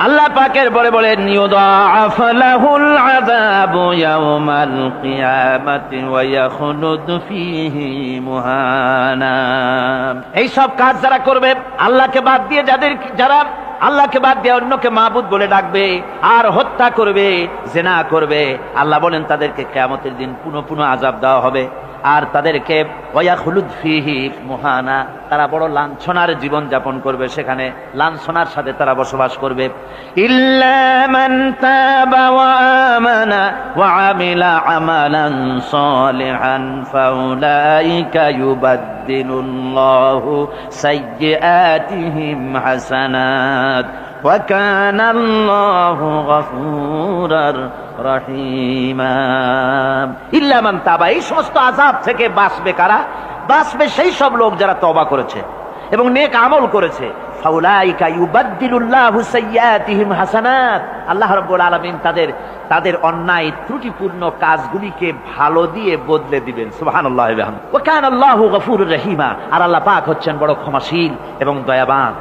আল্লাহ পাকের পরে বলেন ইউদাআফ লাহুল আযাবু ইয়াওমাল কিয়ামাতি ওয়া ইয়াখলুদ ফীহি মুহানা। এই সব কাজ যারা করবে, আল্লাহকে বাদ দিয়ে যারা আল্লাহকে বাদ দিয়ে অন্যকে মাবুদ বলে ডাকবে আর হত্যা করবে, জিনা করবে, আল্লাহ বলেন তাদেরকে কিয়ামতের দিন পুনঃ আযাব দেওয়া হবে। আর তাদেরকে ওয়ায়াখলুদ ফীহি মুহানা, তারা বড় লাঞ্ছনার জীবন যাপন করবে, সেখানে লাঞ্ছনার সাথে তারা বসবাস করবে। ইল্লা মান তাবা ওয়া আমানা ওয়া আমিলা আমালান সালিহান ফাউলাইকা ইউবাদদিলুল্লাহু সাইয়্যাতিহিম হাসানাত ওয়া কানা আল্লাহু গফুরার রহিমা। ইল্লা মান তাবা, এই সমস্ত আযাব থেকে বাঁচবে কারা? বাঁচবে সেই সব লোক যারা তওবা করেছে এবং নেক আমল করেছে। ফাউলাইকা ইউবাদদিলুল্লাহু সাইয়্যাতিহিম হাসানাত, আল্লাহ রাব্বুল আলামিন তাদের অন্যায় ত্রুটিপূর্ণ কাজগুলিকে ভালো দিয়ে বদলে দিবেন। সুবহানাল্লাহি ওয়া বিহামদিহি। ওয়া কানা আল্লাহু গফুরুর রহিমা, আর আল্লাহ পাক হচ্ছেন বড় ক্ষমাশীল এবং দয়াবান।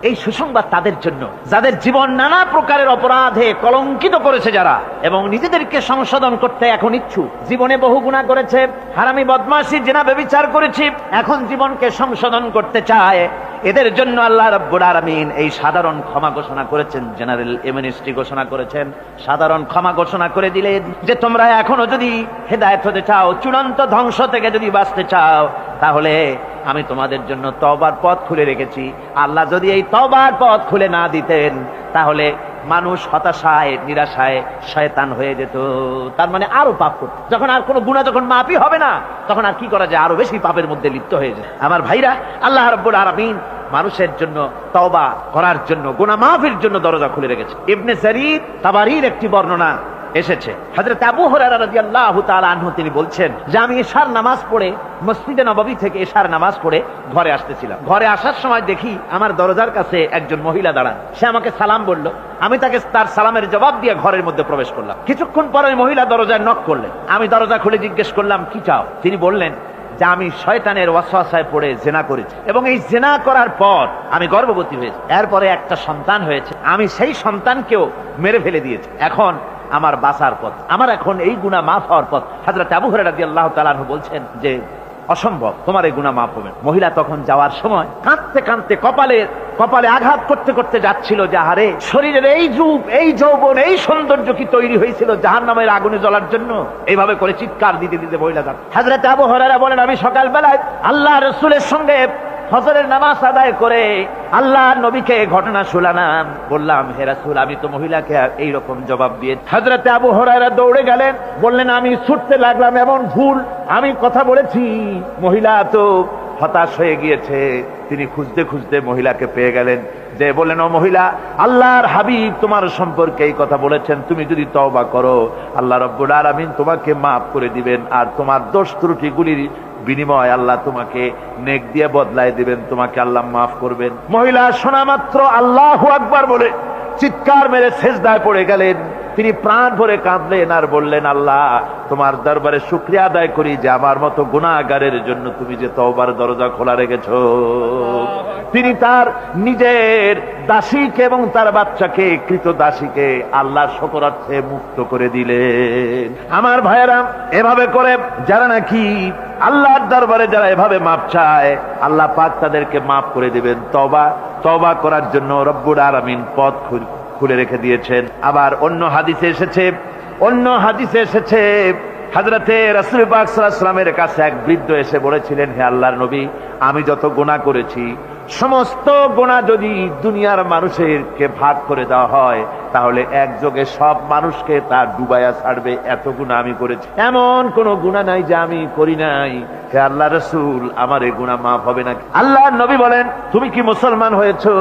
এই সুসংবাদ তাদের জন্য যাদের জীবন নানা প্রকারের অপরাধে কলঙ্কিত করেছে যারা, এবং নিজেদেরকে সংশোধন করতে এখন ইচ্ছুক। জীবনে বহু গুনাহ করেছে, হারামি, বদমাশি, জিনা, ব্যভিচার করেছি, এখন জীবনকে সংশোধন করতে চায়। এদের জন্য আল্লাহ রাব্বুল আলামিন এই সাধারণ ক্ষমা ঘোষণা করেছেন, জেনারেল এমনেস্টি ঘোষণা করেছেন। সাধারণ ক্ষমা ঘোষণা করে দিলেন যে তোমরা এখনো যদি হেদায়েত হতে চাও, চূড়ান্ত ধ্বংস থেকে যদি বাঁচতে চাও, তাহলে আমি তোমাদের জন্য তওবার পথ খুলে রেখেছি। আল্লাহ যদি এই তওবার পথ খুলে না দিতেন, তাহলে মানুষ হতাশায়, নিরাশায় শয়তান হয়ে যেত। তার মানে আরো পাপ করত। যখন আর কোনো গুনাহ যখন মাফই হবে না, তখন আর কি করা যায়? আরো বেশি পাপের মধ্যে লিপ্ত হয়ে যায়। আমার ভাইরা, আল্লাহ রাব্বুল আলামিন মানুষের জন্য তওবা করার জন্য, গুনাহ মাফের জন্য দরজা খুলে রেখেছে। ইবনে জারীর তাবারীর একটি বর্ণনা এসেছে, হযরত আবু হুরায়রা রাদিয়াল্লাহু তাআলা আনহু তিনি বলছেন যে আমি ইশার নামাজ পড়ে মসজিদে নববী থেকে ইশার নামাজ পড়ে ঘরে আসতেছিলাম। ঘরে আসার সময় দেখি আমার দরজার কাছে একজন মহিলা দাঁড়ান। সে আমাকে সালাম বলল, আমি তাকে তার সালামের জবাব দিয়ে ঘরের মধ্যে প্রবেশ করলাম। কিছুক্ষণ পরে ওই মহিলা দরজায় নক করলেন। আমি দরজা খুলে জিজ্ঞেস করলাম, কি চাও? তিনি বললেন যে আমি শয়তানের ওয়াসওয়াসায় পড়ে জিনা করেছি এবং এই জিনা করার পর আমি গর্ভবতী হয়েছি, এরপরে একটা সন্তান হয়েছে, আমি সেই সন্তানকেও মেরে ফেলে দিয়েছি। এখন আমার বাঁচার পথ, আমার এখন এই গুনাহ মাফ হওয়ার পথ। হযরত আবু হুরায়রা রাদিয়াল্লাহু তাআলা আনহু বলছেন যে অসম্ভব, তোমার এই গুনাহ মাফ হবে না। মহিলা তখন যাওয়ার সময় কাঁদতে কাঁদতে কপালে আঘাত করতে করতে যাচ্ছিল যে আরে শরীরের এই রূপ, এই যৌবন, এই সৌন্দর্য কি তৈরি হয়েছিল জাহান্নামের আগুনে জ্বলার জন্য? এইভাবে করে চিৎকার দিতে দিতে মহিলা যাচ্ছে। হযরত আবু হুরায়রা বলেন আমি সকালবেলায় আল্লাহ রাসূলের সঙ্গে ফজরের নামাজ আদায় করে আল্লাহ নবীকে ঘটনা শুনালাম। বললাম, হে রাসূল, আমি তো মহিলাকে এইরকম জবাব দিয়ে। হযরত আবু হুরায়রা দৌড়ে গেলেন, বললেন আমি ছুটতে লাগলাম, এমন ভুল আমি কথা বলেছি। মহিলা তো হতাশ হয়ে গিয়েছে। তিনি খুঁজতে খুঁজতে মহিলাকে পেয়ে গেলেন, যে বললেন, ও মহিলা, আল্লাহর হাবিব তোমার সম্পর্কে এই কথা বলেছেন, তুমি যদি তওবা করো আল্লাহ রাব্বুল আলামিন তোমাকে মাফ করে দিবেন, আর তোমার দোষ ত্রুটিগুলির বিনিময় আল্লাহ তোমাকে নেক দিয়ে বদলায় দিবেন, তোমাকে আল্লাহ মাফ করবেন। মহিলা শোনা মাত্র আল্লাহু আকবার বলে চিৎকার মেরে সিজদায় পড়ে গেলেন। তিনি প্রাণ ভরে কাঁদলেন আর বললেন, আল্লাহ তোমার দরবারে শুকরিয়া আদায় করি যে আমার মতো গুনাহগারের জন্য তুমি যে তওবার দরজা খোলা রেখেছো। তিনি তার নিজের দাসীকে এবং তার বাচ্চাকে, কৃত দাসীকে আল্লাহর শকরার্থে মুক্ত করে দিলেন। আমার ভাইয়েরা, এভাবে করে যারা নাকি আল্লাহর দরবারে যারা এভাবে মাপ চায়, আল্লাহ পাক তাদেরকে মাফ করে দিবেন। তওবা করার জন্য রব্বুল আলামিন পথ খুলে রেখে দিয়েছেন। আবার অন্য হাদিসে এসেছে হযরতে রাসূল পাক সাল্লাল্লাহু আলাইহি ওয়াসাল্লামের কাছে এক বৃদ্ধ এসে বলেছিলেন, হে আল্লাহর নবী, আমি যত গুনাহ করেছি সমস্ত গুনাহ যদি দুনিয়ার মানুষকে ভাগ করে দেওয়া হয়, তাহলে একযোগে সব মানুষকে তা ডুবাইয়া ছাড়বে, এত গুনাহ আমি করেছি। এমন কোন গুনাহ নাই যে আমি করি নাই। হে আল্লাহ রাসূল, আমার এই গুনাহ মাফ হবে না? আল্লাহর নবী বলেন, তুমি কি মুসলমান হয়েছো?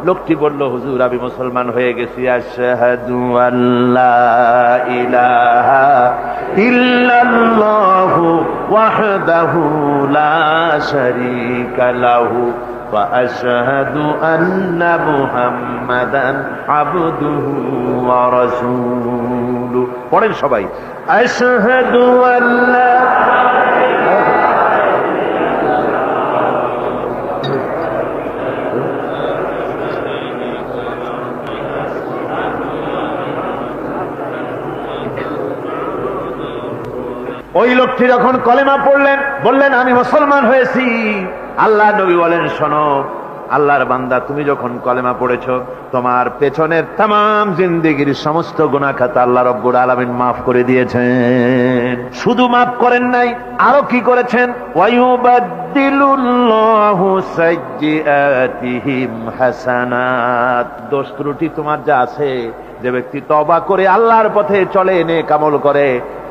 লোকটি বলল, হুজুর আমি মুসলমান হয়ে গেছি। আশহাদু আল্লা ইলাহা ইল্লাল্লাহু ওয়াহদাহু লা শারীকা লাহু ওয়া আশহাদু আন্না মুহাম্মাদান আবদুহু ওয়া রাসূলুহু। পড়েন সবাই, আশহাদু আল্লা ওই লোকটি যখন কলেমা পড়লেন, বললেন আমি মুসলমান হয়েছি, আল্লাহ নবী বলেন শোনো আল্লাহর বান্দা, তুমি যখন কলেমা পড়েছো তোমার পেছনের তামাম জিন্দেগির সমস্ত গুনাহ খাতা আল্লাহ রব্বুল আলামিন মাফ করে দিয়েছেন। শুধু মাফ করেন নাই, আরো কি করেছেন? ওয়ায়ুবাদদিলুল্লাহু সাইয়্যাতিহিম হাসানাত। দোষ ত্রুটি তোমার যা আছে, যে ব্যক্তি তওবা করে আল্লাহর পথে চলে, নেক আমল করে,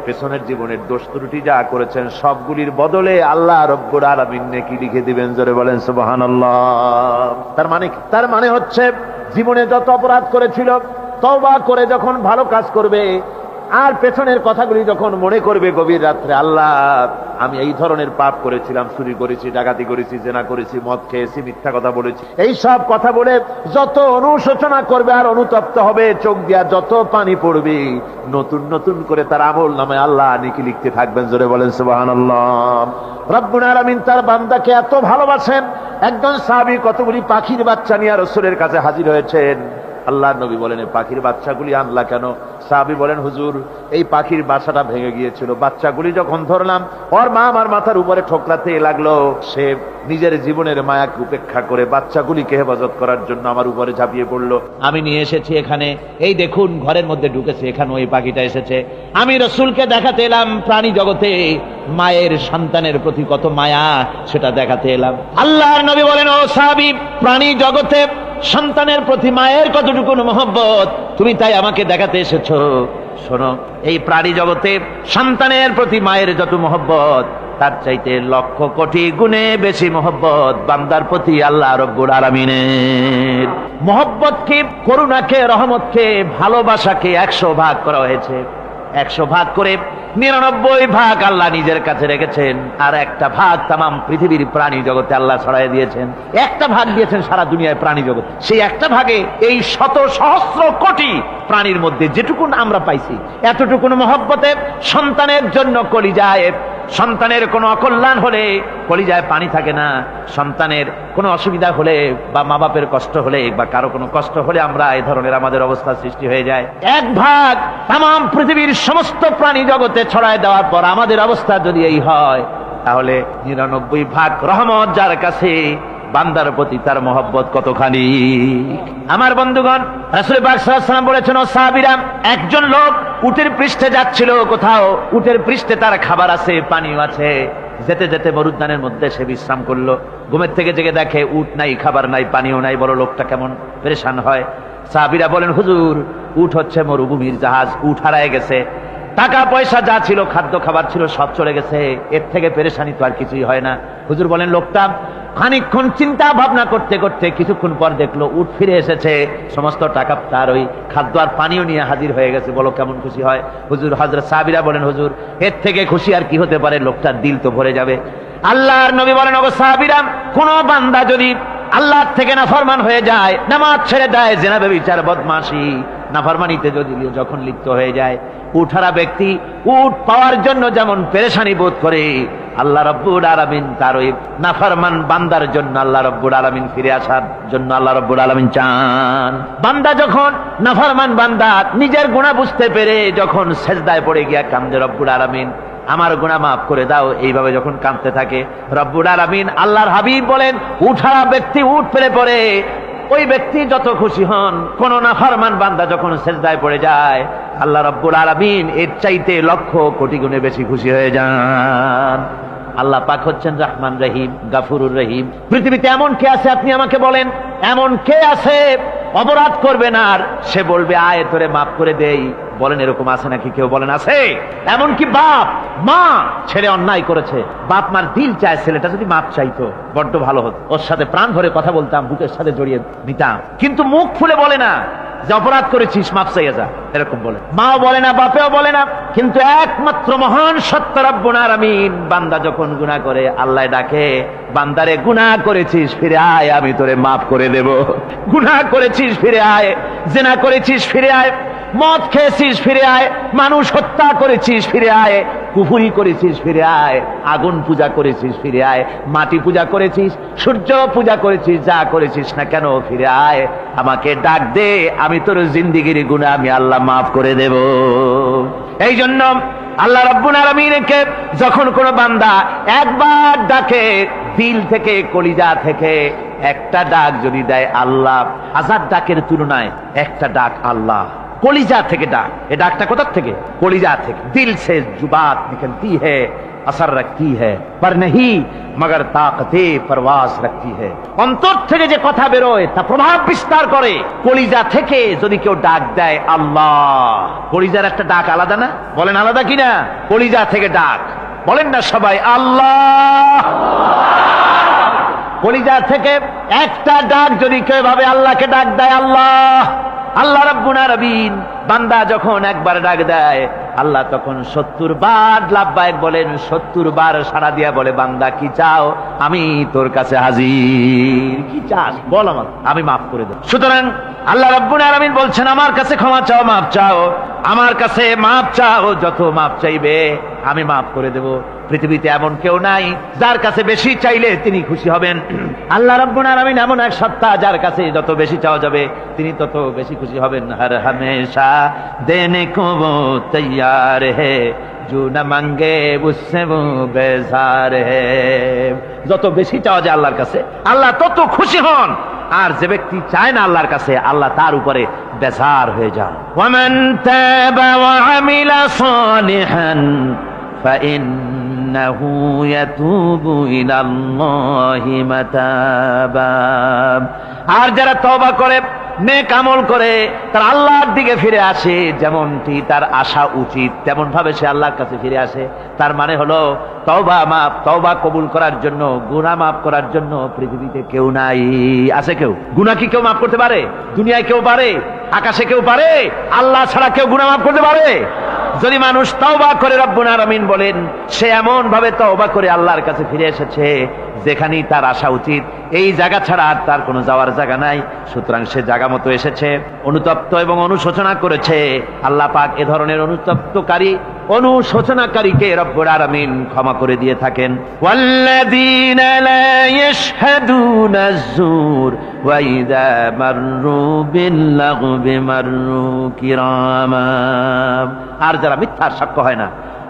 পেছনের জীবনের দোষ ত্রুটি যা করেছেন সবগুলির বদলে আল্লাহ রব্বুল আলামিন নেকি লিখে দিবেন। জোরে বলেন সুবহানাল্লাহ। তার মানে হচ্ছে জীবনে যত অপরাধ করেছিল, তওবা করে যখন ভালো কাজ করবে আর পেছনের কথাগুলি যখন মনে করবে গভীর রাত্রে, আল্লাহ আমি এই ধরনের পাপ করেছিলাম, চুরি করেছি, ডাকাতি করেছি, জেনা করেছি, মদ খেয়েছি, মিথ্যা কথা বলেছি, এই সব কথা বলে যত অনুশোচনা করবে আর অনুতপ্ত হবে, চোখ দিয়া যত পানি পড়বে, নতুন নতুন করে তার আমল নামে আল্লাহ নেকি লিখতে থাকবেন। জোরে বলেন সুবহানাল্লাহ। রব্বুল আলামিন তার বান্দাকে এত ভালোবাসেন, একজন সাহাবী কতগুলি পাখির বাচ্চা নিয়ে রাসূলের কাছে হাজির হয়েছেন। আল্লাহ নবী বলেন এই পাখির বাচ্চাগুলি আনলা কেন? সাহাবী বলেন হুজুর এই পাখির বাসাটা ভেঙে গিয়েছিল, বাচ্চাগুলি যখন ধরলাম ওর মা আমার মাথার উপরে ঠোকরাতে লাগলো, সে নিজের জীবনের মায়াকে উপেক্ষা করে বাচ্চাগুলিকে হেফাজত করার জন্য আমার উপরে ঝাঁপিয়ে পড়লো। আমি নিয়ে এসেছি এখানে, এই দেখুন ঘরের মধ্যে ঢুকেছে, এখানে ওই পাখিটা এসেছে। আমি রাসূলকে দেখাতে এলাম প্রাণী জগতে মায়ের সন্তানের প্রতি কত মায়া, সেটা দেখাতে এলাম। আল্লাহর নবী বলেন ও সাহাবী, প্রাণী জগতে সন্তানের প্রতি মায়ের কতটুকু মহব্বত তুমি তাই আমাকে দেখাতে এসেছো। শোনো, এই প্রাণী জগতে সন্তানের প্রতি মায়ের যত মহব্বত, তার চাইতে লক্ষ কোটি গুণে বেশি মহব্বত বান্দার প্রতি আল্লাহ রব্বুল আলামিনের। মহব্বতকে, করুণাকে, রহমতকে, ভালোবাসাকে 100 ভাগ করা হয়েছে। 100 ভাগ করে 99 ভাগ আল্লাহ নিজের কাছে রেখেছেন, আর একটা ভাগ তামাম পৃথিবীর প্রাণী জগতে আল্লাহ ছড়াই দিয়েছেন। একটা ভাগ দিয়েছেন সারা দুনিয়ায় প্রাণী জগৎ, সেই একটা ভাগে এই শত সহস্র কোটি প্রাণীর মধ্যে যেটুকুন আমরা পাইছি, এতটুকুন মহব্বতে সন্তানের জন্য কলিজায়, সন্তানের কোনো অকল্যাণ হলে কলিজায় পানি থাকে না, সন্তানের কোনো অসুবিধা হলে বা মা বাপের কষ্ট হলে বা কারো কোনো কষ্ট হলে আমরা এই ধরনের আমাদের অবস্থা সৃষ্টি হয়ে যায়। এক ভাগ তামাম পৃথিবীর সমস্ত প্রাণী জগতে ছড়ায় দেওয়ার পর আমাদের অবস্থা যদি এই হয়, তাহলে 99 ভাগ রহমত যার কাছে, বান্দার প্রতি তার মহব্বত কতখানি। আমার বন্ধুগণ, রাসূল পাক সাল্লাল্লাহু আলাইহি ওয়াসাল্লাম বলেছেন ও সাহাবীরা, একজন লোক উটের পৃষ্ঠে যাচ্ছিল কোথাও, উটের পৃষ্ঠে তার খাবার আছে, পানিও আছে, যেতে যেতে মরুদ্যানের মধ্যে সে বিশ্রাম করলো। ঘুমের থেকে জেগে দেখে উট নাই, খাবার নাই, পানিও নাই, বড় লোকটা কেমন পেরেশান হয়। সাহাবীরা বলেন হুজুর, উট হচ্ছে মরুভূমির জাহাজ, উট হারায় গেছে, টাকা পয়সা যা ছিল, খাদ্য খাবার ছিল, সব চলে গেছে, এর থেকে পেরেশানি তো আর কিছুই হয় না। হুজুর বলেন লোকটা খানিকক্ষণ চিন্তা ভাবনা করতে করতে কিছুক্ষণ পর দেখলো উট ফিরে এসেছে, সমস্ত টাকা তার ওই খাদ্য আর পানিও নিয়ে হাজির হয়ে গেছে। বলো কেমন খুশি হয়? হুজুর, হযরত সাহাবীরা বলেন হুজুর এর থেকে খুশি আর কি হতে পারে, লোকটার দিল তো ভরে যাবে। আল্লাহর নবী বলেন ওগো সাহাবীরা, কোন বান্দা যদি আল্লাহর থেকে নাফরমান হয়ে যায়, নামাজ ছেড়ে দেয়, জিনা ব্যভিচার বদমাশি নাফরমানিতে যদি যখন লিপ্ত হয়ে যায়, উঠারা ব্যক্তি উট পাওয়ার জন্য যেমন পেরেশানি বোধ করে, আল্লাহ রাব্বুল আলামিন তার ওই নাফরমান বান্দার জন্য, আল্লাহ রাব্বুল আলামিন ফিরে আসার জন্য আল্লাহ রাব্বুল আলামিন চান। বান্দা যখন, নাফরমান বান্দা নিজের গুনাহ বুঝতে পেরে যখন সেজদায় পড়ে গিয়া কান্দে, রব্বুল আলামিন আমার গুনাহ মাফ করে দাও, এইভাবে যখন কাঁদতে থাকে, রব্বুল আলামিন আল্লাহর হাবিব বলেন উঠারা ব্যক্তি উঠ ফেলে পড়ে, ওই ব্যক্তি যত খুশি হন। কোন নাফরমান বান্দা যখন সেজদায় পড়ে যায়, আল্লাহ রাব্বুল আলামিন এর চাইতে লক্ষ কোটি গুণে বেশি খুশি হয়ে যান। আল্লাহ পাক হচ্ছেন রহমান রহিম, গাফুরুর রহিম। পৃথিবীতে এমন কে আছে আপনি আমাকে বলেন, এমন কে আছে অপরাধ করবে না আর সে বলবে আয় তোরে মাফ করে দেই? বলেন এরকম আছে নাকি? কেউ বলেন আছে? এমনকি বাপ মা ছেলে অন্যায় করেছে, বাপ মার দিল চায় ছেলেটা যদি মাপ চাইতো বড্ড ভালো হতো, ওর সাথে প্রাণ ভরে কথা বলতাম, বুকের সাথে জড়িয়ে নিতাম, কিন্তু মুখ খুলে বলে না যে অপরাধ করেছিস মাপ চাইয়া যা, এরকম বলে। মাও বলে না, বাপেও বলে না, কিন্তু একমাত্র মহান সত্য রব্বুল আলামিন বান্দা যখন গুনাহ করে আল্লাহ ডাকে, বান্দারে গুনাহ করেছিস ফিরে আয়, আমি তোরে মাফ করে দেব। গুনাহ করেছিস ফিরে আয়, জিনা করেছিস ফিরে আয়, মদ খেয়েছিস ফিরে আয়, মানুষ হত্যা করেছিস ফিরে আয়, কুফরি করেছিস ফিরে আয়, আগুন পূজা করেছিস ফিরে আয়, মাটি পূজা করেছিস, সূর্য পূজা করেছিস, যা করেছিস না কেন ফিরে আয়, আমাকে ডাক দে, আমি তোর জিন্দেগির গুনাহ আমি আল্লাহ মাফ করে দেব। এই জন্য আল্লাহ রাব্বুল আলামিনকে যখন কোন বান্দা একবার ডাকে, দিল থেকে কলিজা থেকে একটা ডাক যদি দেয় আল্লাহ, হাজার ডাকের তুলনায় একটা ডাক আল্লাহ, কলিজা থেকে ডাক। এই ডাকটা কোথা থেকে? কলিজা থেকে। দিল সে जुबात निकलती है, असर रखती है, पर नहीं मगर ताकते परवास रखती है। অন্তর থেকে যে কথা বেরোয় তা প্রভাব বিস্তার করে। কলিজা থেকে যদি কেউ ডাক দেয় আল্লাহ, কলিজার একটা ডাক আলাদা না? বলেন আলাদা কিনা? কলিজা থেকে ডাক, বলেন না সবাই আল্লাহ। কলিজা থেকে একটা ডাক যদি কেউ ভাবে আল্লাহকে ডাক দেয় আল্লাহ, আল্লাহ রাব্বুল আলামিন বান্দা যখন একবার ডাক দেয় আল্লাহ তখন 70 বার লাব্বাইক বলেন, 70 বার সাড়া দিয়া বলে বান্দা কি চাও, আমি তোর কাছে হাজির। কি চাস বল, আমার আমি মাফ করে দেব। সুতরাং আল্লাহ রাব্বুল আলামিন বলছেন আমার কাছে ক্ষমা চাও, মাফ চাও, আমার কাছে মাফ চাও, যত মাফ চাইবে আমি মাফ করে দেব। পৃথিবীতে এমন কেউ নাই যার কাছে বেশি চাইলে তিনি খুশি হবেন। আল্লাহ রাব্বুল আলামিন এমন এক সত্তা যার কাছে যত বেশি চাওয়া যাবে তিনি তত বেশি খুশি হবেন। হর হামেশা দেনে কো वो तैयार है, जो न मांगे उससे वो बेजार है। যত বেশি চাওয়া যায় আল্লাহর কাছে আল্লাহ তত খুশি হন, আর যে ব্যক্তি চায় না আল্লাহর কাছে আল্লাহ তার উপরে বেজার হয়ে যান। ওয়ামান তাবা ওয়া আমিলা সালিহান ফাইন্নাহু ইয়াতুবু ইলাল্লাহি মাতাবা। আর যারা তওবা করে, নেক আমল করে, তার আল্লাহর দিকে ফিরে আসে, যেমনটি তার আসা উচিত তেমন ভাবে সে আল্লাহর কাছে ফিরে আসে। তার মানে হলো তওবা মাফ, তওবা কবুল করার জন্য, গুনাহ মাফ করার জন্য পৃথিবীতে কেউ নাই। আছে কেউ? গুনাহ কি কেউ মাফ করতে পারে? দুনিয়ায় কেউ পারে? আকাশে কেউ পারে? আল্লাহ ছাড়া কেউ গুনাহ মাফ করতে পারে? যদি মানুষ তওবা করে, রব্বুল আলামিন বলেন সে এমন ভাবে তওবা করে আল্লাহর কাছে ফিরে এসেছে যেখানেই তার আসা উচিত, এই জায়গা ছাড়া আর তার কোনো যাওয়ার জায়গা নাই। সুতরাং সে জায়গা মতো এসেছে, অনুতপ্ত এবং অনুশোচনা করেছে। আল্লাহ পাক এ ধরনের অনুতপ্তকারী, অনুশোচনাকারীকে রব্বুল আলামিন ক্ষমা করে দিয়ে থাকেন। ওয়াল্লাযীনা লা ইয়াশহাদুনা আয-যুর ওয়া ইযা মাররু বিল-লাগবি মাররু কিরামা। আর যারা মিথ্যার সাক্ষ্য হয় না,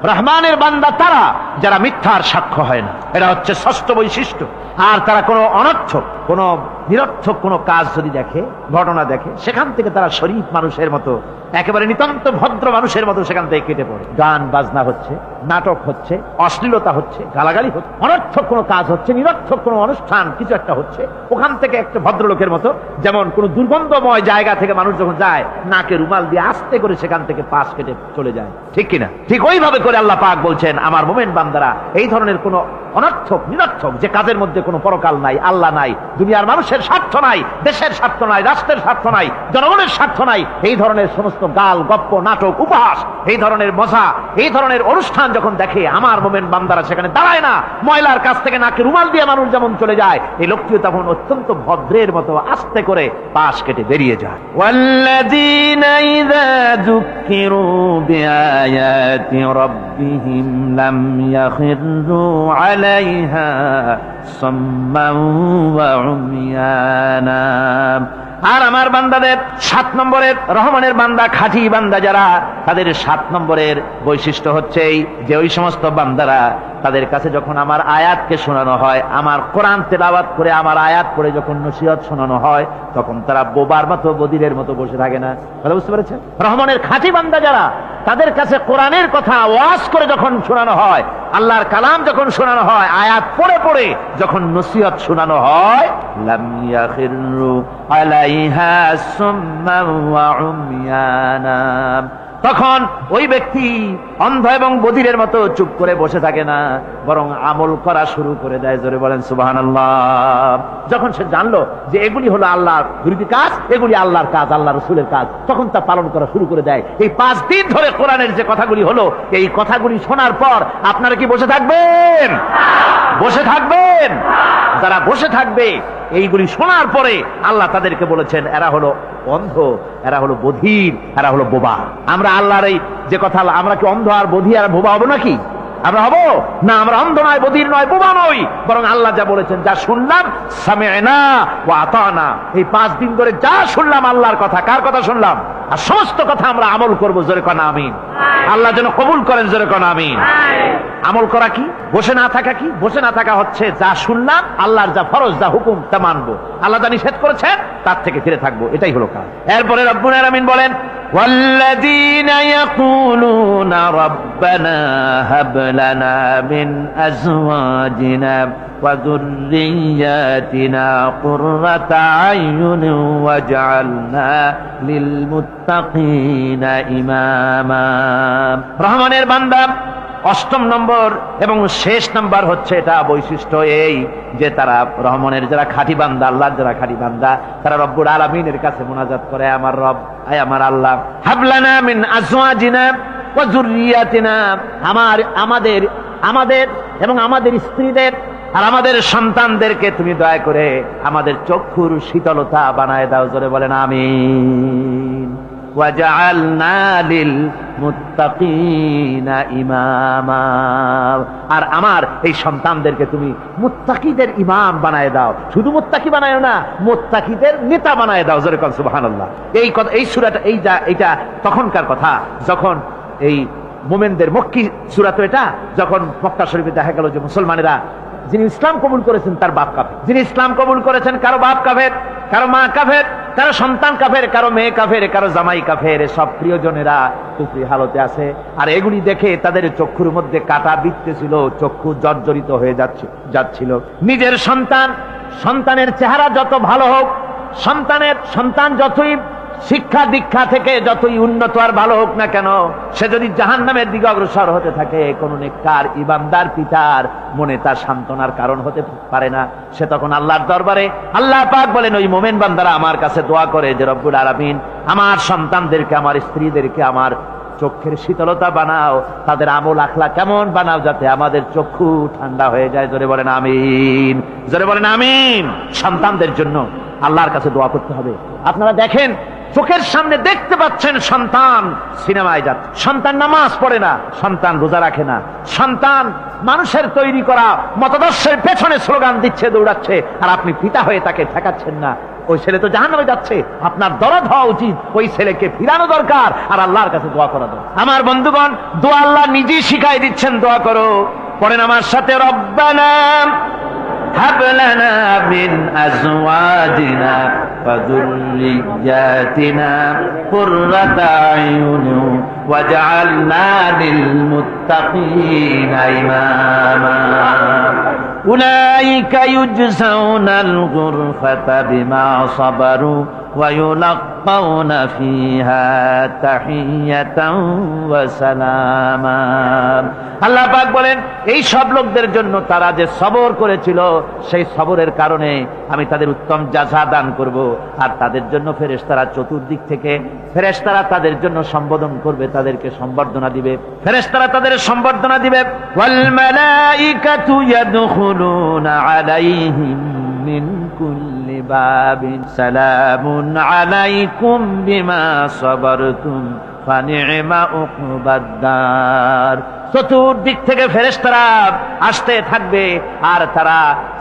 রহমানের বান্দা তারা যারা মিথ্যার সাক্ষ্য হয় না, এটা হচ্ছে ষষ্ঠ বৈশিষ্ট্য। আর তারা কোনো অনর্থক, কোনো নিরর্থক কোনো কাজ যদি দেখে, ঘটনা দেখে, সেখান থেকে তারা শরীফ মানুষের মতো, একেবারে নিতান্ত ভদ্র মানুষের মতো সেখান থেকে কেটে পড়ে। গান বাজনা হচ্ছে, নাটক হচ্ছে, অশ্লীলতা হচ্ছে, গালাগালি হচ্ছে, অনর্থক কোনো কাজ হচ্ছে, নিরর্থক কোনো অনুষ্ঠান কিছু একটা হচ্ছে, ওখান থেকে একটা ভদ্রলোকের মতো, যেমন কোনো দুর্গন্ধময় জায়গা থেকে মানুষ যখন যায় নাকে রুমাল দিয়ে আস্তে করে সেখান থেকে পাশ কেটে চলে যায়, ঠিক কিনা? ঠিক ওইভাবে করে আল্লাহ পাক বলছেন আমার মুমিন বান্দারা এই ধরনের কোনো অনর্থক, নিরর্থক যে কাজের মধ্যে কোনো পরকাল নাই, আল্লাহ নাই, দুনিয়ার মানুষের স্বার্থ নাই, দেশের স্বার্থ নাই, রাষ্ট্রের স্বার্থ নাই, জনগণের স্বার্থ নাই, এই ধরনের সমস্ত গাল গপ্প, নাটক, উপহাস, এই ধরনের মজা, এই ধরনের অনুষ্ঠান যখন দেখে আমার মুমিন বান্দারা সেখানে দাঁড়ায় না। ময়লার কাছ থেকে নাকে রুমাল দিয়ে মানুষ যেমন চলে যায়, এই লোকটিও তখন অত্যন্ত ভদ্রের মতো আস্তে করে পাশ কেটে বেরিয়ে যায়। ওয়াল্লাযীনা ইযা যুক্কিরু বিআয়াতি রাব্বিহিম লাম ইয়াখিরু আলাইহা সাম্মান ওয়া উমিয়ানা। আর আমার বান্দাদের 7 নম্বরের, রহমানের বান্দা, খাঁটি বান্দা যারা, তাদের 7 নম্বরের বৈশিষ্ট্য হচ্ছে এই যে ওই সমস্ত বান্দারা তাদের কাছে যখন আমার আয়াতকে শোনানো হয়, আমার কোরআন তেলাওয়াত করে আমার আয়াত পড়ে যখন নসিহত শোনানো হয়, তখন তারা বোবার মতো, বধিরের মতো বসে থাকে না। কথা বুঝতে পেরেছেন? রহমানের খাঁটি বান্দা যারা, তাদের কাছে কোরআনের কথা ওয়াজ করে যখন শোনানো হয়, আল্লাহর কালাম যখন শোনানো হয়, আয়াত পড়ে পড়ে যখন নসিহত শোনানো হয়, লাম ইয়াখিরু আলাইহা সুম্মান ওয়া উমিয়ানা, তখন ওই ব্যক্তি অন্ধ এবং বধিরের মতো চুপ করে বসে থাকে না, বরং আমল করা শুরু করে দেয়। জোরে বলেন সুবহানাল্লাহ। যখন সে জানলো যে এগুলি হলো আল্লাহর বিরোধী কাজ, এগুলি আল্লাহর কাজ, আল্লাহ রসুলের কাজ, তখন তা পালন করা শুরু করে দেয়। এই 5 দিন ধরে কোরআনের যে কথাগুলি হলো, এই কথাগুলি শোনার পর আপনারা কি বসে থাকবেন? বসে থাকবেন? যারা বসে থাকবে এইগুলি শোনার পরে আল্লাহ তাদেরকে বলেছেন এরা হলো অন্ধ, এরা হলো বধির, এরা হলো বোবা। আমরা আল্লাহর এই যে কথা, আমরা কি অন্ধ আর বধির আর বোবা হবো নাকি? আমরা হব না। আমরা অন্ধ নয়, বধির নয়, বোবা নই, বরং আল্লাহ যা বলেছেন, যা শুনলাম সামি'না ওয়া আতানা, এই 5 দিন ধরে যা শুনলাম আল্লাহর কথা। কার কথা শুনলাম? আর সমস্ত কথা আমরা আমল করবো, জোরে কোন আমিন। আল্লাহ যেন কবুল করেন, জোরে কোন আমিন। আমল করা কি? বসে না থাকা কি? বসে না থাকা হচ্ছে যা শুনলাম, আল্লাহর যা ফরজ, যা হুকুম তা মানবো, আল্লাহ যা নিষেধ করেছেন তার থেকে ফিরে থাকবো, এটাই হলো কাজ। এরপরে রব্বুল আলামিন বলেন, والذين يقولون ربنا هب لنا من أزواجنا وذرياتنا قرة أعين واجعلنا للمتقين إماما। রহমানের বান্দা অষ্টম নম্বর এবং শেষ নাম্বার হচ্ছে এটা বৈশিষ্ট্য এই যে তারা রহমানের যারা খাঁটি বান্দা, আল্লাহর যারা খাঁটি বান্দা, তারা রব্বুল আলামিনের কাছে মুনাজাত করে, আমার রব, আয় আমার আল্লাহ, হাবলানা মিন আজওয়াজিনা ওয়া যুররিয়াতিনা, আমাদের এবং আমাদের স্ত্রীদের আর আমাদের সন্তানদেরকে তুমি দয়া করে আমাদের চক্ষুর শীতলতা বানায় দাও, জোরে বলেন আমিন। ওয়াজআলনা লিল মুত্তাকিনা ইমামা, আর আমার এই সন্তানদেরকে তুমি মুত্তাকিদের ইমাম বানায় দাও, শুধু মুত্তাকি বানায়ো না, মুত্তাকিদের নেতা বানায় দাও, জোরে বলেন সুবহানাল্লাহ। এই সূরাটা এইটা তখনকার কথা যখন এই মুমিনদের মক্কি সূরা, তো এটা যখন মক্কা শরীফে দেখা গেল যে মুসলমানেরা যিনি ইসলাম কবুল করেছেন তার বাপ কাফের, যিনি ইসলাম কবুল করেছেন কারো বাপ কাফের, কারো মা কাফের, কারো সন্তান কাফের, কারো মেয়ে কাফের, কারো জামাই কাফের, সব প্রিয়জনেরা কুফরি হালতে আছে। আর এগুলি দেখে তাদের চক্ষুর মধ্যে কাটা বিঁধতেছিল, চক্ষু জর্জরিত হয়ে যাচ্ছিল। নিজের সন্তানের চেহারা যত ভালো হোক, সন্তান যতই শিক্ষা দীক্ষা থেকে যতই উন্নত আর ভালো হোক না কেন, সে যদি জাহান্নামের দিকে অগ্রসর হতে থাকে, কোন নেককার ইমানদার পিতার মনে তার সান্ত্বনার কারণ হতে পারে না। সে তখন আল্লাহর দরবারে, আল্লাহ পাক বলেন ওই মুমিন বান্দারা আমার কাছে দোয়া করে যে রব্বুল আলামিন আমার সন্তানদেরকে, আমার স্ত্রীদেরকে আমার চোখের শীতলতা বানাও, তাদের আমল আখলা কেমন বানাও যাতে আমাদের চক্ষু ঠান্ডা হয়ে যায়, জোরে বলেন আমিন, জোরে বলেন আমিন। সন্তানদের জন্য আল্লাহর কাছে দোয়া করতে হবে। আপনারা দেখেন, চোখের সামনে দেখতে পাচ্ছেন সন্তান সিনেমায় যাচ্ছে, সন্তান নামাজ পড়ে না, সন্তান রোজা রাখে না, সন্তান মানুষের তৈরি করা মতাদর্শের পেছনে স্লোগান দিচ্ছে, দৌড়াচ্ছে, আর আপনি পিতা হয়ে তাকে ঠেকাচ্ছেন না। ওই ছেলে তো জাহান্নামে যাচ্ছে, আপনার দরদ হওয়া উচিত, ওই ছেলেকে ফিরানো দরকার আর আল্লাহর কাছে দোয়া করা দরকার। আমার বন্ধুগণ, দোয়া আল্লাহ নিজেই শিখাই দিচ্ছেন, দোয়া করো। পড়েন আমার সাথে, রব্বানা হাব লানা মিন আজওয়াজিনা ওয়া যুররিয়াতিনা কুররাতা আয়ুন ওয়াজআলনা লিল মুত্তাকিনা ইমামা। উলাইকা ইউজজাউনাল গুরফাতা বিমা সাবারু ওয়া ইউলাক্কাউনা ফিহা তাহিয়াতান ওয়া সালামা। আল্লাহ পাক বলেন, এই সব লোকদের জন্য তারা যে সবর করেছিল, সেই সবরের কারণে আমি তাদের উত্তম জাযা দান করব। আর তাদের জন্য ফেরেশতারা চতুর্দিক থেকে ফেরেশতারা তাদের জন্য সম্বোধন করবে, তাদেরকে সম্বর্ধনা দিবে, ফেরেশতারা তাদের সম্বর্ধনা দিবে। ওয়াল মালাইকাতু ইয়াদখুলুনা আলাইহিম মিন কুল্লি বাবিন সালামুন আলাইকুম বিমা সাবারতুম ফানি'মা উকবাদ-দার। চতুর্দিক থেকে ফেরেশতারা আসতে থাকবে আর তারা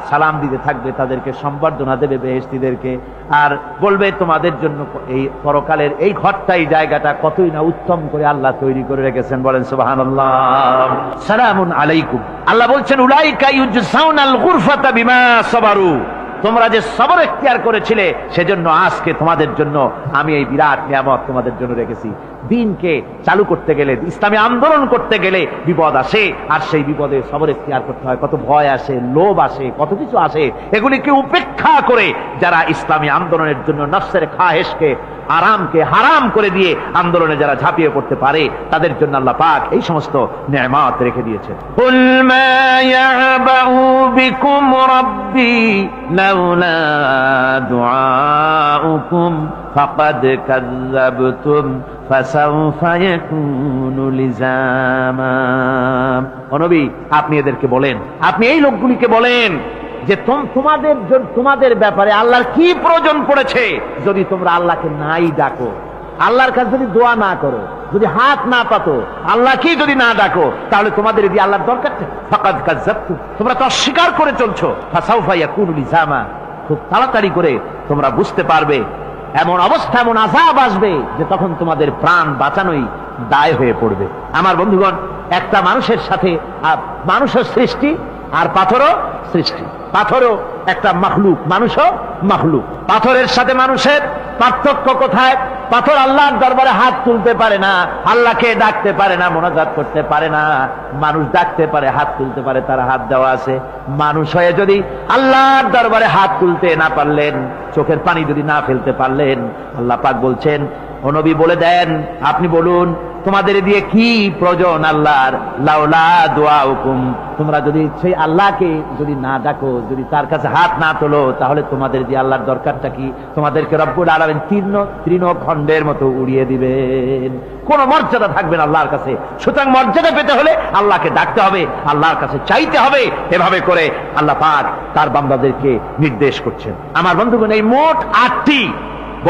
সালাম দিতে থাকবে, তাদেরকে সম্বর্ধনা দেবে বেহেশতীদেরকে, আর বলবে তোমাদের জন্য এই পরকালের এই ঘরটাই, জায়গাটা কতই না উত্তম করে আল্লাহ তৈরি করে রেখেছেন, বলেন সুবহানাল্লাহ। সালামুন আলাইকুম, আল্লাহ বলছেন উলাইকা ইউজজাউনাল গুরফাতা বিমা সাবারু, তোমরা যে সবর এখতিয়ার করেছিলে সেজন্য আজকে তোমাদের জন্য আমি এই বিরাট নিয়ামত তোমাদের জন্য রেখেছি। দিনকে চালু করতে গেলে, ইসলামী আন্দোলন করতে গেলে বিপদ আসে, আর সেই বিপদে সবর এখতিয়ার করতে হয়। কত ভয় আসে, লোভ আসে, কত কিছু আসে, এগুলিকে উপেক্ষা করে যারা ইসলামী আন্দোলনের জন্য নফসের খাহেশকে, আরামকে হারাম করে দিয়ে আন্দোলনে যারা ঝাঁপিয়ে পড়তে পারে, তাদের জন্য আল্লাহ পাক এই সমস্ত নেয়ামত রেখে দিয়েছেন। কুল মা ইয়াবাউ বিকুম রাব্বি লাউলা দুআউকুম ফাকাদ কাযাবতুম ফাসাউফা ইয়াকুনু লিজামা। ও নবী, আপনি এদেরকে বলেন, আপনি এই লোকগুলিকে বলেন যে তোমাদের ব্যাপারে আল্লাহর কি প্রয়োজন পড়েছে যদি তোমরা আল্লাহকে নাই ডাকো, আল্লাহর কাছে যদি দোয়া না করো, যদি হাত না পাতো, আল্লাহকে যদি না ডাকো, তাহলে তোমাদের এদিকে আল্লাহর দরকার নেই। ফাকাদ কাযাবতুম, তোমরা তো অস্বীকার করে চলছো। ফাসাউফা ইয়াকুনু লিজামা, খুব তাড়াতাড়ি করে তোমরা বুঝতে পারবে এমন অবস্থা, এমন আযাব আসবে যে তখন তোমাদের প্রাণ বাঁচানোই দায় হয়ে পড়বে। আমার বন্ধুগণ, একটা মানুষের সাথে মানুষের সৃষ্টি আর পাথরও সৃষ্টি, পাথরও একটা মাখলুক, মানুষও মাখলুক। পাথরের সাথে মানুষের পার্থক্য কোথায়? পাথর আল্লাহর দরবারে হাত তুলতে পারে না, আল্লাহকে ডাকতে পারে না, মোনাজাত করতে পারে না। মানুষ ডাকতে পারে, হাত তুলতে পারে, তার হাত দেওয়া আছে। মানুষ হয়ে যদি আল্লাহর দরবারে হাত তুলতে না পারলেন, চোখের পানি যদি না ফেলতে পারলেন, আল্লাহ পাক বলছেন, ও নবী বলে দেন, আপনি বলুন তোমাদের দিয়ে কি প্রয়োজন আল্লাহর? লাউলা দুআউকুম, তোমরা যদি সেই আল্লাহকে যদি না ডাকো, যদি তার কাছে হাত না তোলো, তাহলে তোমাদের দিয়ে আল্লাহর দরকারটা কি? তোমাদেরকে রব্বুল আলামিন তৃণখণ্ডের মতো উড়িয়ে দিবেন, কোন মর্যাদা থাকবে না আল্লাহর কাছে। সুতরাং মর্যাদা পেতে হলে আল্লাহকে ডাকতে হবে, আল্লাহর কাছে চাইতে হবে। এভাবে করে আল্লাহ পাক তার বান্দাদেরকে নির্দেশ করছেন। আমার বন্ধুগণ, এই মোট 8টি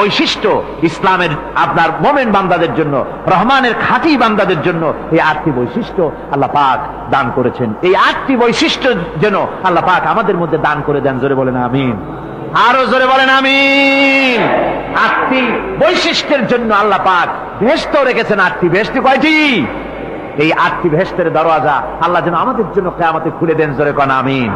বৈশিষ্ট্য ইসলামের আপনার মোমেন বান্দাদের জন্য, রহমানের খাঁটি বান্দাদের জন্য এই 8টি বৈশিষ্ট্য আল্লাহ পাক দান করেছেন। এই 8টি বৈশিষ্ট্য যেন আল্লাহ পাক আমাদের মধ্যে দান করে দেন। জোরে বলেন আমিন, আরো জোরে বলেন আমিন। 8টি বৈশিষ্ট্যের জন্য আল্লাহ পাক বেহেশত রেখেছেন। 8টি বেহেশত কয়টি? এই 8টি বেহেশতের দরওয়াজা আল্লাহ যেন আমাদের জন্য কিয়ামতে খুলে দেন। জোরে কোন আমিন।